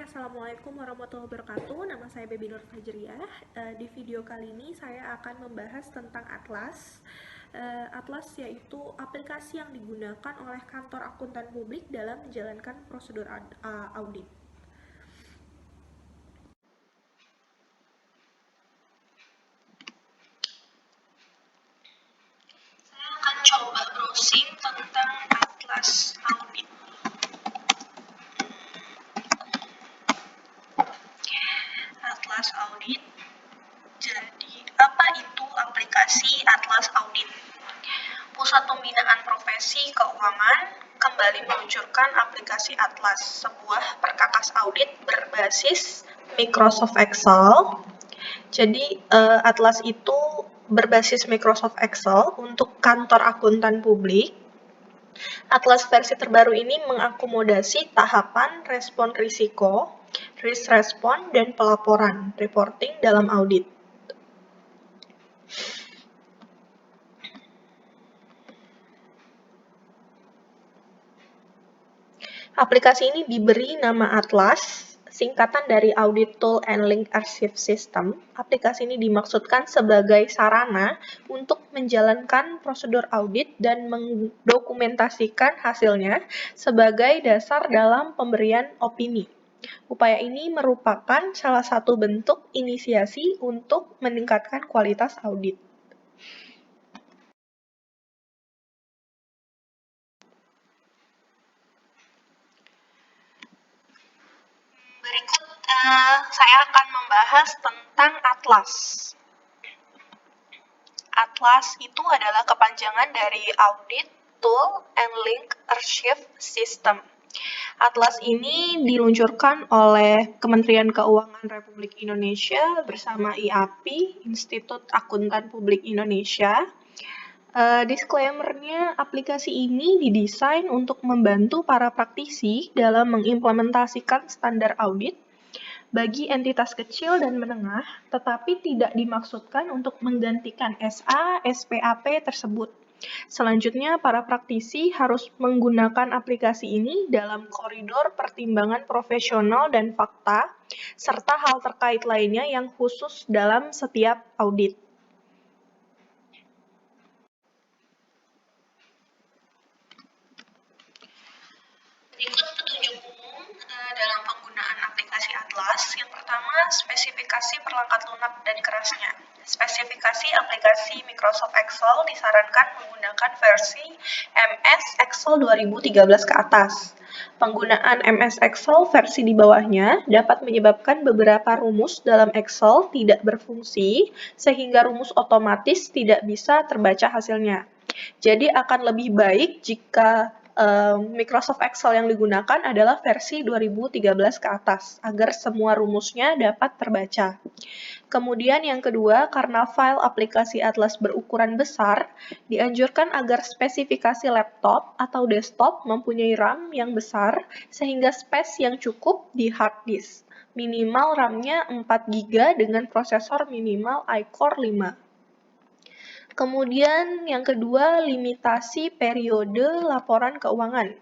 Assalamualaikum warahmatullahi wabarakatuh. Nama saya Baby Nur Fajriah. Di video kali ini saya akan membahas tentang Atlas. Atlas yaitu aplikasi yang digunakan oleh kantor akuntan publik dalam menjalankan prosedur audit. Saya akan coba browsing tentang Atlas Audit. Atlas Audit. Jadi, apa itu aplikasi Atlas Audit? Pusat Pembinaan Profesi Keuangan kembali meluncurkan aplikasi Atlas, sebuah perkakas audit berbasis Microsoft Excel. Jadi, Atlas itu berbasis Microsoft Excel untuk kantor akuntan publik. Atlas versi terbaru ini mengakomodasi tahapan respon risiko, risk respon, dan pelaporan reporting dalam audit. Aplikasi ini diberi nama Atlas, singkatan dari Audit Tool and Link Archive System. Aplikasi ini dimaksudkan sebagai sarana untuk menjalankan prosedur audit dan mendokumentasikan hasilnya sebagai dasar dalam pemberian opini. Upaya ini merupakan salah satu bentuk inisiasi untuk meningkatkan kualitas audit. Berikut saya akan membahas tentang Atlas. Atlas itu adalah kepanjangan dari Audit Tool and Link Archive System. Atlas ini diluncurkan oleh Kementerian Keuangan Republik Indonesia bersama IAPI, Institut Akuntan Publik Indonesia. Disclaimer-nya, aplikasi ini didesain untuk membantu para praktisi dalam mengimplementasikan standar audit bagi entitas kecil dan menengah, tetapi tidak dimaksudkan untuk menggantikan SA, SPAP tersebut. Selanjutnya, para praktisi harus menggunakan aplikasi ini dalam koridor pertimbangan profesional dan fakta, serta hal terkait lainnya yang khusus dalam setiap audit. Berikut petunjuk umum dalam penggunaan aplikasi Atlas. Yang pertama, spesifikasi perangkat lunak dan kerasnya. Spesifikasi aplikasi Microsoft Excel disarankan menggunakan versi MS Excel 2013 ke atas. Penggunaan MS Excel versi di bawahnya dapat menyebabkan beberapa rumus dalam Excel tidak berfungsi, sehingga rumus otomatis tidak bisa terbaca hasilnya. Jadi akan lebih baik jika Microsoft Excel yang digunakan adalah versi 2013 ke atas, agar semua rumusnya dapat terbaca. Kemudian yang kedua, karena file aplikasi Atlas berukuran besar, dianjurkan agar spesifikasi laptop atau desktop mempunyai RAM yang besar, sehingga space yang cukup di hard disk. Minimal RAM-nya 4 GB dengan prosesor minimal iCore 5. Kemudian yang kedua, limitasi periode laporan keuangan.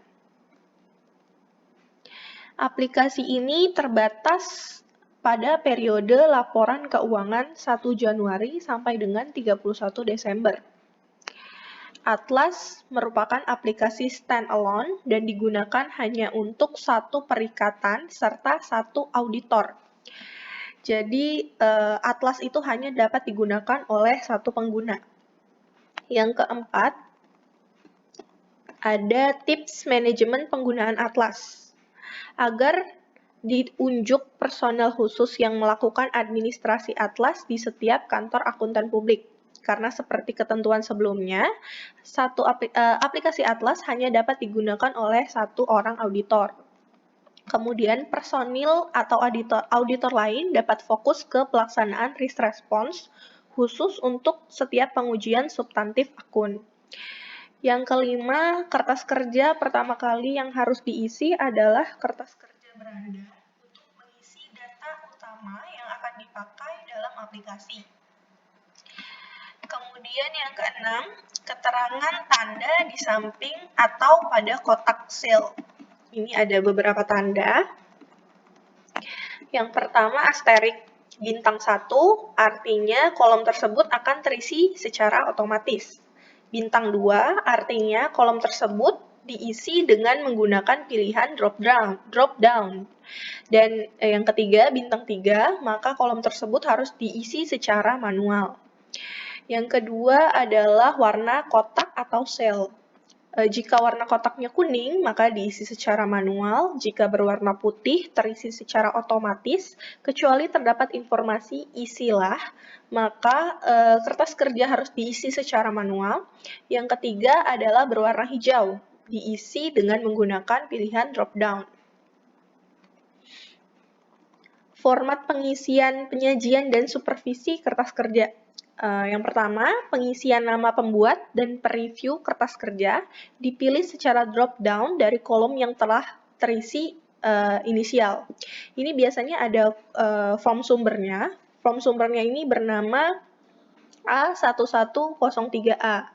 Aplikasi ini terbatas pada periode laporan keuangan 1 Januari sampai dengan 31 Desember. Atlas merupakan aplikasi standalone dan digunakan hanya untuk satu perikatan serta satu auditor. Jadi, Atlas itu hanya dapat digunakan oleh satu pengguna. Yang keempat, ada tips manajemen penggunaan Atlas. Agar diunjuk personel khusus yang melakukan administrasi Atlas di setiap kantor akuntan publik. Karena seperti ketentuan sebelumnya, aplikasi Atlas hanya dapat digunakan oleh satu orang auditor. Kemudian personil atau auditor lain dapat fokus ke pelaksanaan risk response khusus untuk setiap pengujian substantif akun. Yang kelima, kertas kerja pertama kali yang harus diisi adalah kertas kerja beranda untuk mengisi data utama yang akan dipakai dalam aplikasi. Kemudian yang keenam, keterangan tanda di samping atau pada kotak sel. Ini ada beberapa tanda. Yang pertama asterik bintang 1 artinya kolom tersebut akan terisi secara otomatis. Bintang 2 artinya kolom tersebut diisi dengan menggunakan pilihan drop down. Dan yang ketiga, bintang 3, maka kolom tersebut harus diisi secara manual. Yang kedua adalah warna kotak atau sel. Jika warna kotaknya kuning, maka diisi secara manual. Jika berwarna putih, terisi secara otomatis. Kecuali terdapat informasi isilah, maka kertas kerja harus diisi secara manual. Yang ketiga adalah berwarna hijau, diisi dengan menggunakan pilihan drop down. Format pengisian, penyajian, dan supervisi kertas kerja. Yang pertama, pengisian nama pembuat dan preview kertas kerja dipilih secara drop down dari kolom yang telah terisi inisial. Ini biasanya ada form sumbernya. Form sumbernya ini bernama A1103A.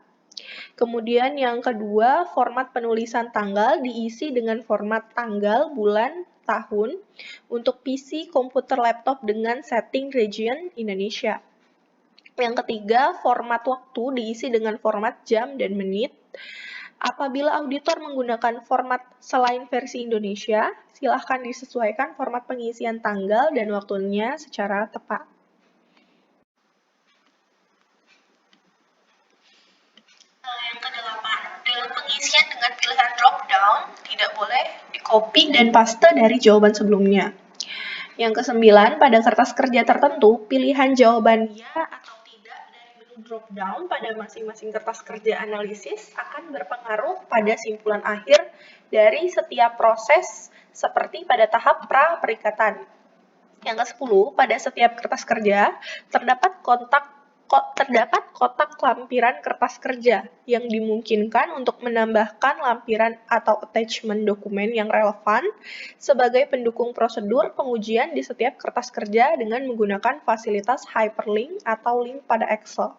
Kemudian yang kedua, format penulisan tanggal diisi dengan format tanggal, bulan, tahun untuk PC, komputer, laptop dengan setting region Indonesia. Yang ketiga, format waktu diisi dengan format jam dan menit. Apabila auditor menggunakan format selain versi Indonesia, silahkan disesuaikan format pengisian tanggal dan waktunya secara tepat. Yang kedelapan, dalam pengisian dengan pilihan drop down, tidak boleh di-copy dan paste dari jawaban sebelumnya. Yang kesembilan, pada kertas kerja tertentu, pilihan jawaban ya atau tidak dari menu drop down pada masing-masing kertas kerja analisis akan berpengaruh pada simpulan akhir dari setiap proses seperti pada tahap pra-perikatan. Yang ke-10, pada setiap kertas kerja terdapat kotak lampiran kertas kerja yang dimungkinkan untuk menambahkan lampiran atau attachment dokumen yang relevan sebagai pendukung prosedur pengujian di setiap kertas kerja dengan menggunakan fasilitas hyperlink atau link pada Excel.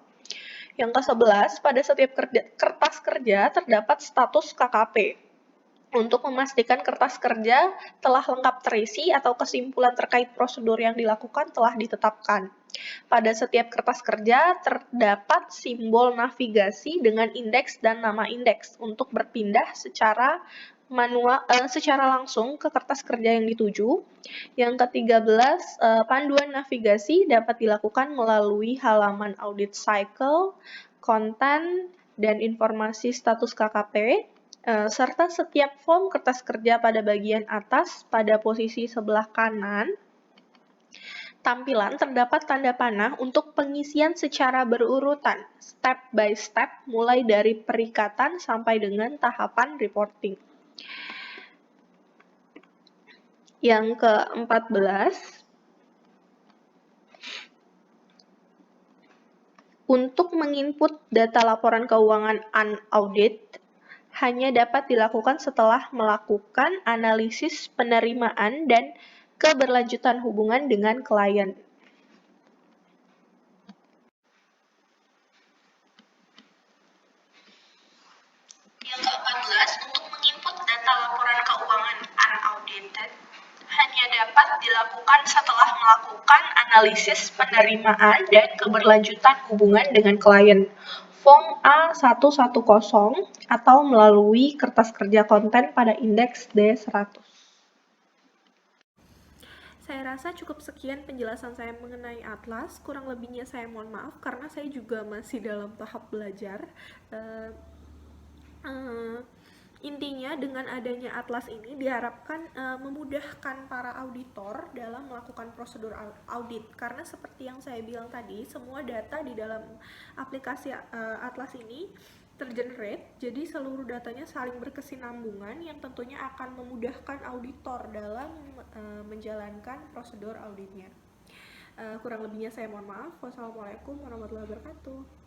Yang ke-11, pada setiap kertas kerja terdapat status KKP untuk memastikan kertas kerja telah lengkap terisi atau kesimpulan terkait prosedur yang dilakukan telah ditetapkan. Pada setiap kertas kerja terdapat simbol navigasi dengan indeks dan nama indeks untuk berpindah secara langsung ke kertas kerja yang dituju. Yang ke-13, panduan navigasi dapat dilakukan melalui halaman audit cycle, konten, dan informasi status KKP, serta setiap form kertas kerja pada bagian atas pada posisi sebelah kanan tampilan terdapat tanda panah untuk pengisian secara berurutan, step by step, mulai dari perikatan sampai dengan tahapan reporting. Yang ke-14, untuk menginput data laporan keuangan unaudit, hanya dapat dilakukan setelah melakukan analisis penerimaan dan keberlanjutan hubungan dengan klien. Yang ke-14, untuk menginput data laporan keuangan unaudited, hanya dapat dilakukan setelah melakukan analisis penerimaan dan keberlanjutan hubungan dengan klien. Form A110 atau melalui kertas kerja konten pada indeks D100. Saya rasa cukup sekian penjelasan saya mengenai Atlas. Kurang lebihnya saya mohon maaf karena saya juga masih dalam tahap belajar. Intinya dengan adanya Atlas ini diharapkan memudahkan para auditor dalam melakukan prosedur audit, karena seperti yang saya bilang tadi, semua data di dalam aplikasi Atlas ini tergenerate, jadi seluruh datanya saling berkesinambungan yang tentunya akan memudahkan auditor dalam menjalankan prosedur auditnya. Kurang lebihnya saya mohon maaf. Wassalamualaikum warahmatullahi wabarakatuh.